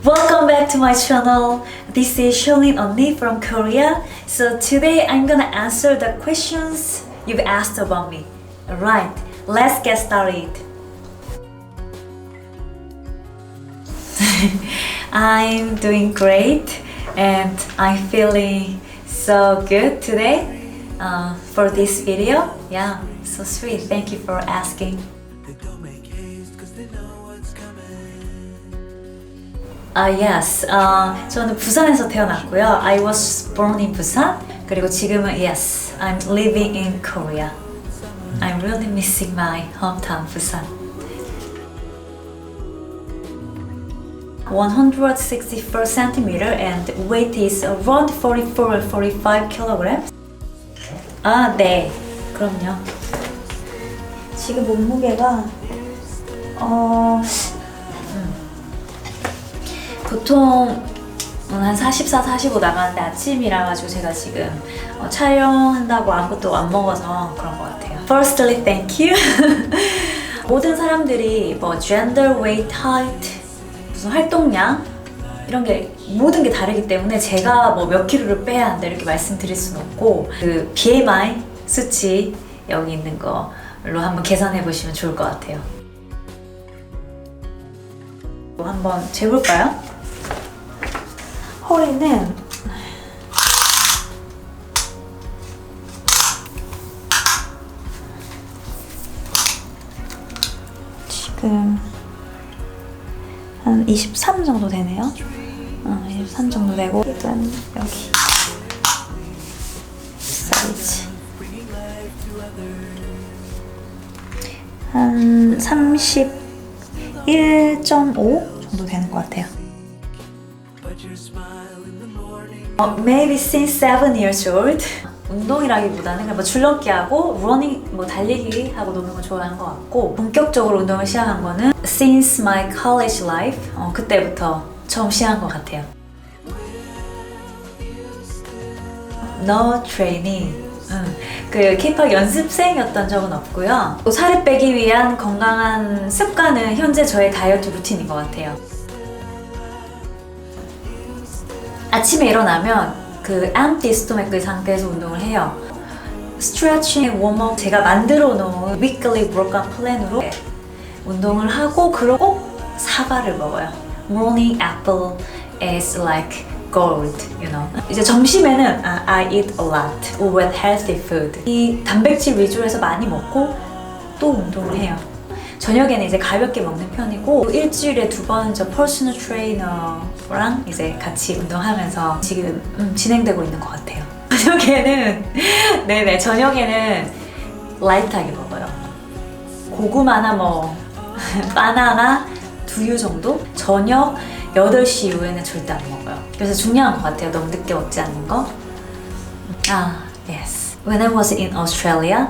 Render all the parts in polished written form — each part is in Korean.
Welcome back to my channel. This is Shirlyn 언니 from Korea. So today I'm gonna answer the questions you've asked about me. Alright, let's get started. I'm doing great and I'm feeling so good today for this video. Yeah, so sweet. Thank you for asking. Yes. 저는 부산에서 태어났고요. I was born in Busan. 그리고 지금은 yes, I'm living in Korea. I'm really missing my hometown, Busan. 164 centimeter and weight is around 44 or 45 kilograms. 네. 그럼요. 지금 몸무게가 보통 한 44, 45 나가는데 아침이라 가지고 제가 지금 촬영한다고 아무것도 안 먹어서 그런 것 같아요. Firstly, thank you. 모든 사람들이 뭐 gender, weight, height, 무슨 활동량 이런 게 모든 게 다르기 때문에 제가 뭐 몇 킬로를 빼야 한다 이렇게 말씀드릴 수는 없고 그 BMI 수치 여기 있는 걸로 한번 계산해 보시면 좋을 것 같아요. 한번 재볼까요? 허리는 지금 한 23 정도 되네요. 23 정도 되고 일단 여기 사이즈 한 31.5 정도 되는 것 같아요. Maybe since 7 years old. 운동이라기보다는 그냥 뭐 줄넘기 하고 러닝, 뭐 달리기 하고 노는 거 좋아하는 것 같고 본격적으로 운동을 시작한 거는 since my college life. 그때부터 처음 시작한 것 같아요. No trainee. 그 kpop 연습생이었던 적은 없고요. 또 살을 빼기 위한 건강한 습관은 현재 저의 다이어트 루틴인 것 같아요. 아침에 일어나면 그 empty stomach 상태에서 운동을 해요. 스트레칭, 웜업 제가 만들어 놓은 weekly workout 플랜으로 운동을 하고 그러고 사과를 먹어요. Morning apple is like gold, you know. 이제 점심에는 I eat a lot with healthy food. 이 단백질 위주로 해서 많이 먹고 또 운동을 해요. 저녁에는 이제 가볍게 먹는 편이고 일주일에 2번 저 퍼스널 트레이너랑 이제 같이 운동하면서 지금 진행되고 있는 것 같아요. 저녁에는 라이트하게 먹어요. 고구마나 뭐 바나나, 두유 정도? 저녁 8시 이후에는 절대 안 먹어요. 그래서 중요한 것 같아요. 너무 늦게 먹지 않는 거. Yes. When I was in Australia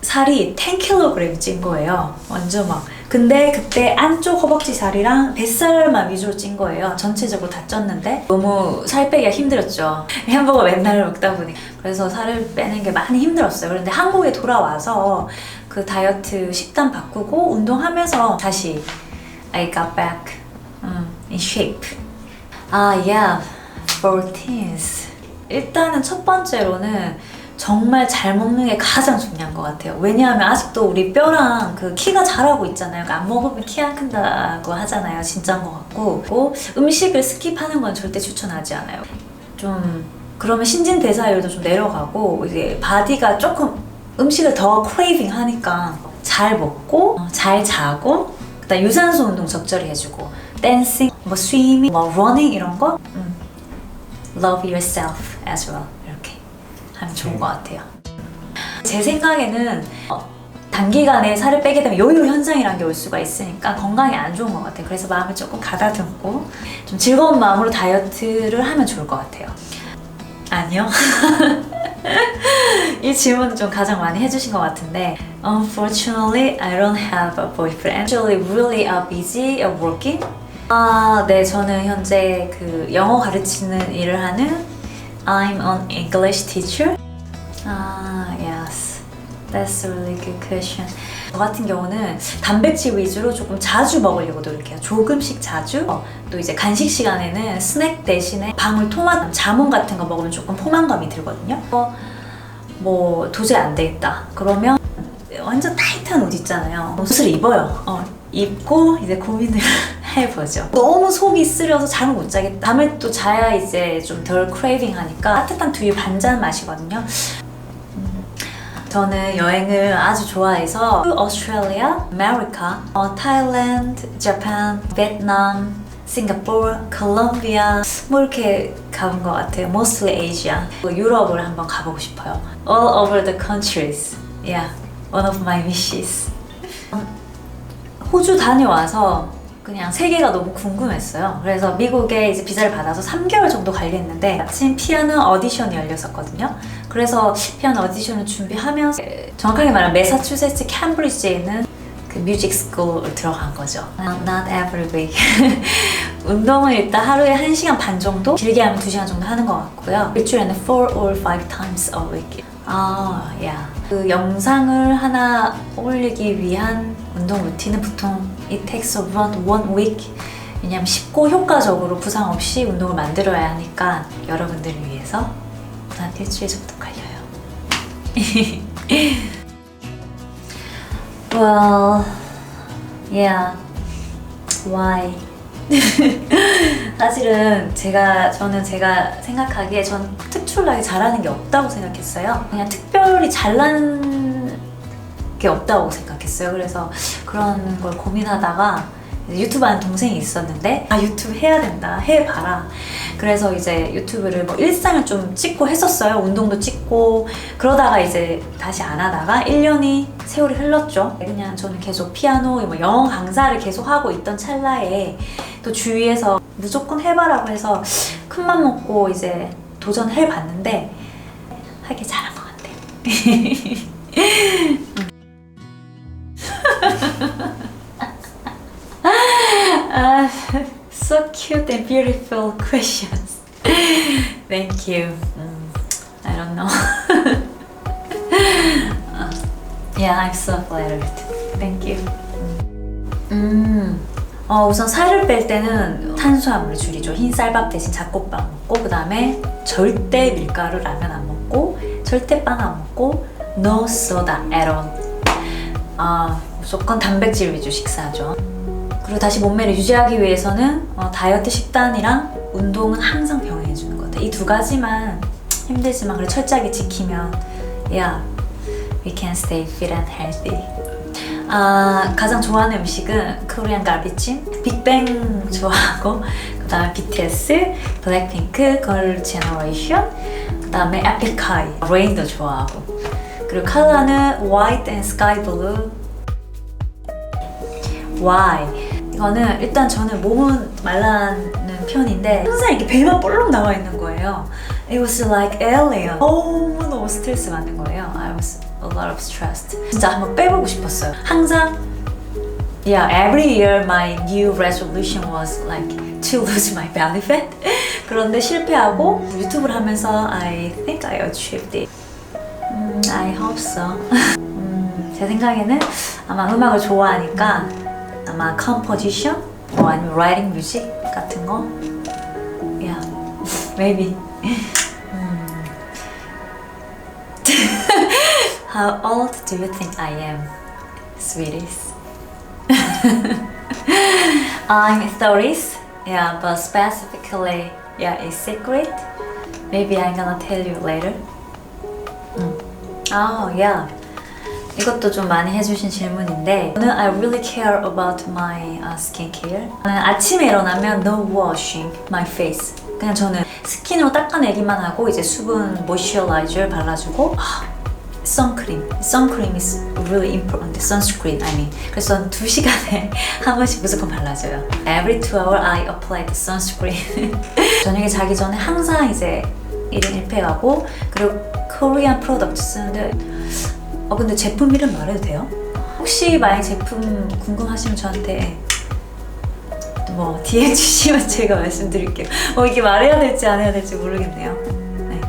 살이 10kg 찐 거예요. 완전 막. 근데 그때 안쪽 허벅지 살이랑 뱃살만 위주로 찐 거예요. 전체적으로 다 쪘는데 너무 살 빼기가 힘들었죠. 햄버거 맨날 먹다 보니. 그래서 살을 빼는 게 많이 힘들었어요. 그런데 한국에 돌아와서 그 다이어트 식단 바꾸고 운동하면서 다시 I got back in shape. Yeah. For teens. 일단은 첫 번째로는 정말 잘 먹는 게 가장 중요한 것 같아요. 왜냐하면 아직도 우리 뼈랑 그 키가 자라고 있잖아요. 안 먹으면 키 안 큰다고 하잖아요. 진짜인 것 같고 음식을 스킵하는 건 절대 추천하지 않아요. 좀 그러면 신진대사율도 좀 내려가고 이제 바디가 조금 음식을 더 크레이빙 하니까 잘 먹고 잘 자고 그다음 유산소 운동 적절히 해주고 댄싱, 뭐 스위밍, 뭐 러닝 이런 거 Love yourself as well. 하면 좋은 것 같아요. 제 생각에는 단기간에 살을 빼게 되면 요요 현상이라는 게 올 수가 있으니까 건강에 안 좋은 것 같아요. 그래서 마음을 조금 가다듬고 좀 즐거운 마음으로 다이어트를 하면 좋을 것 같아요. 아니요. 이 질문은 좀 가장 많이 해주신 것 같은데 Unfortunately, I don't have a boyfriend. Actually, really busy working. 네, 저는 현재 그 영어 가르치는 일을 하는 I'm an English teacher. Yes, that's a really good question. 저 같은 경우는 단백질 위주로 조금 자주 먹으려고 노력해요. 조금씩 자주. 또 이제 간식 시간에는 스낵 대신에 방울토마토, 자몽 같은 거 먹으면 조금 포만감이 들거든요. 뭐 도저히 안 되겠다 그러면 완전 타이트한 옷 있잖아요. 옷을 입어요. 입고 이제 고민을 해보죠. 너무 속이 쓰려서 잠을 못 자겠다. 밤에 또 자야 이제 좀 덜 크레이빙 하니까 따뜻한 두유 반잔 마시거든요. 저는 여행을 아주 좋아해서 오스트레일리아, 아메리카, 타일랜드, 재팬, 베트남, 싱가포르, 콜롬비아 뭐 이렇게 가본 것 같아요. Mostly Asia. 유럽을 한번 가보고 싶어요. All over the countries. Yeah, one of my wishes. 호주 다녀와서 그냥 세계가 너무 궁금했어요. 그래서 미국에 이제 비자를 받아서 3개월 정도 관리했는데 마침 피아노 오디션이 열렸었거든요. 그래서 피아노 오디션을 준비하면서 정확하게 말하면 매사추세츠 캠브리지에 있는 그 뮤직 스쿨을 들어간 거죠. Not every week. 운동을 일단 하루에 1시간 반 정도, 길게 하면 2시간 정도 하는 것 같고요. 일주일에는 4 or 5 times a week. yeah. 그 영상을 하나 올리기 위한 운동 루틴은 보통 it takes around 1 week. 왜냐면 쉽고 효과적으로 부상 없이 운동을 만들어야 하니까 여러분들을 위해서 한 일주일 정도 걸려요. Well, yeah. Why? 사실은 저는 제가 생각하기에 전 특출나게 잘하는 게 없다고 생각했어요. 그냥 특별히 잘나는 게 없다고 생각했어요. 그래서 그런 걸 고민하다가 유튜브 하는 동생이 있었는데 유튜브 해야 된다, 해봐라. 그래서 이제 유튜브를 뭐 일상을 좀 찍고 했었어요. 운동도 찍고. 그러다가 이제 다시 안 하다가 1년이 세월이 흘렀죠. 그냥 저는 계속 피아노, 뭐 영어 강사를 계속 하고 있던 찰나에 또 주위에서 무조건 해봐라고 해서 큰맘 먹고 이제 도전해봤는데 하길 잘한 것 같아. So cute and beautiful questions. Thank you. I don't know. Yeah, I'm so flattered. Thank you. 우선 살을 뺄 때는 탄수화물을 줄이죠. 흰 쌀밥 대신 잡곡밥 먹고, 그 다음에 절대 밀가루 라면 안 먹고, 절대 빵 안 먹고, no soda at all. 무조건 단백질 위주 식사죠. 그리고 다시 몸매를 유지하기 위해서는 다이어트 식단이랑 운동은 항상 병행해주는 것 같아요. 이 두 가지만 힘들지만 그래 철저하게 지키면 yeah, we can stay fit and healthy. 가장 좋아하는 음식은 코리안 갈비찜, 빅뱅 좋아하고 그 다음에 BTS, 블랙핑크, 걸 제너레이션, 그 다음에 에픽하이, 레인도 좋아하고 그리고 컬러는 white and sky blue. Why? 이거는 일단 저는 몸은 말라는 편인데 항상 이렇게 배만 볼록 나와 있는 거예요. It was like alien. 너무 스트레스 받는 거예요. I was a lot of stressed. 진짜 한번 빼보고 싶었어요. 항상 yeah, every year my new resolution was like to lose my belly fat. 그런데 실패하고 유튜브를 하면서 I think I achieved it. I hope so. 제 생각에는 아마 음악을 좋아하니까 아마 composition 아니면 writing music 같은 거 yeah, maybe. How old do you think I am, sweeties? I'm 30s, yeah, but specifically, yeah, a secret. Maybe I'm gonna tell you later. Yeah. 이것도 좀 많이 해주신 질문인데 저는 I really care about my skincare. 저는 아침에 일어나면 no washing my face. 그냥 저는 스킨으로 닦아내기만 하고 이제 수분 모이스처라이저를 발라주고 선크림. 선크림 is really important. sunscreen, I mean. 그래서 저는 2시간에 한 번씩 무조건 발라줘요. Every 2 hours I apply the sunscreen. 저녁에 자기 전에 항상 이제 1인 1팩 하고 그리고 Korean product 쓰는데 근데 제품 이름 말해도 돼요? 혹시 만약 제품 궁금하시면 저한테 뭐 DM 주시면 제가 말씀드릴게요. 이게 말해야 될지 안 해야 될지 모르겠네요. 네.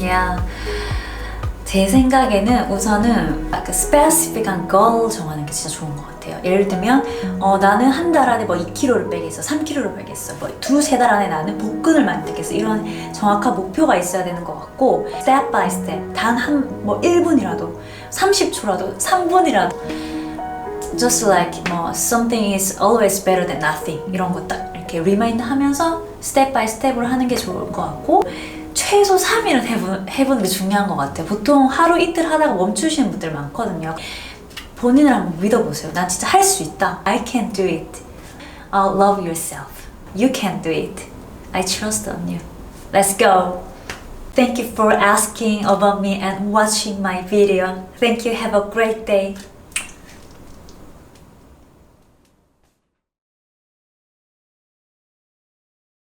Yeah. 제 생각에는 우선은 그 스페시픽한 goal 정하는 게 진짜 좋은 것 같아요. 예를 들면 나는 한 달 안에 뭐 2kg를 빼겠어, 3kg를 빼겠어, 뭐 2-3달 안에 나는 복근을 만들겠어, 이런 정확한 목표가 있어야 되는 것 같고, step by step 단 뭐 1분이라도 30초라도 3분이라도 just like 뭐 something is always better than nothing 이런 거 딱 이렇게 리마인드 하면서 스텝 바이 스텝으로 하는 게 좋을 것 같고, 최소 3일은 해보는 게 중요한 것 같아요. 보통 하루 이틀 하다가 멈추시는 분들 많거든요. 본인을 한번 믿어보세요. 난 진짜 할 수 있다. I can do it. Love yourself. You can do it. I trust on you. Let's go. Thank you for asking about me and watching my video. Thank you. Have a great day.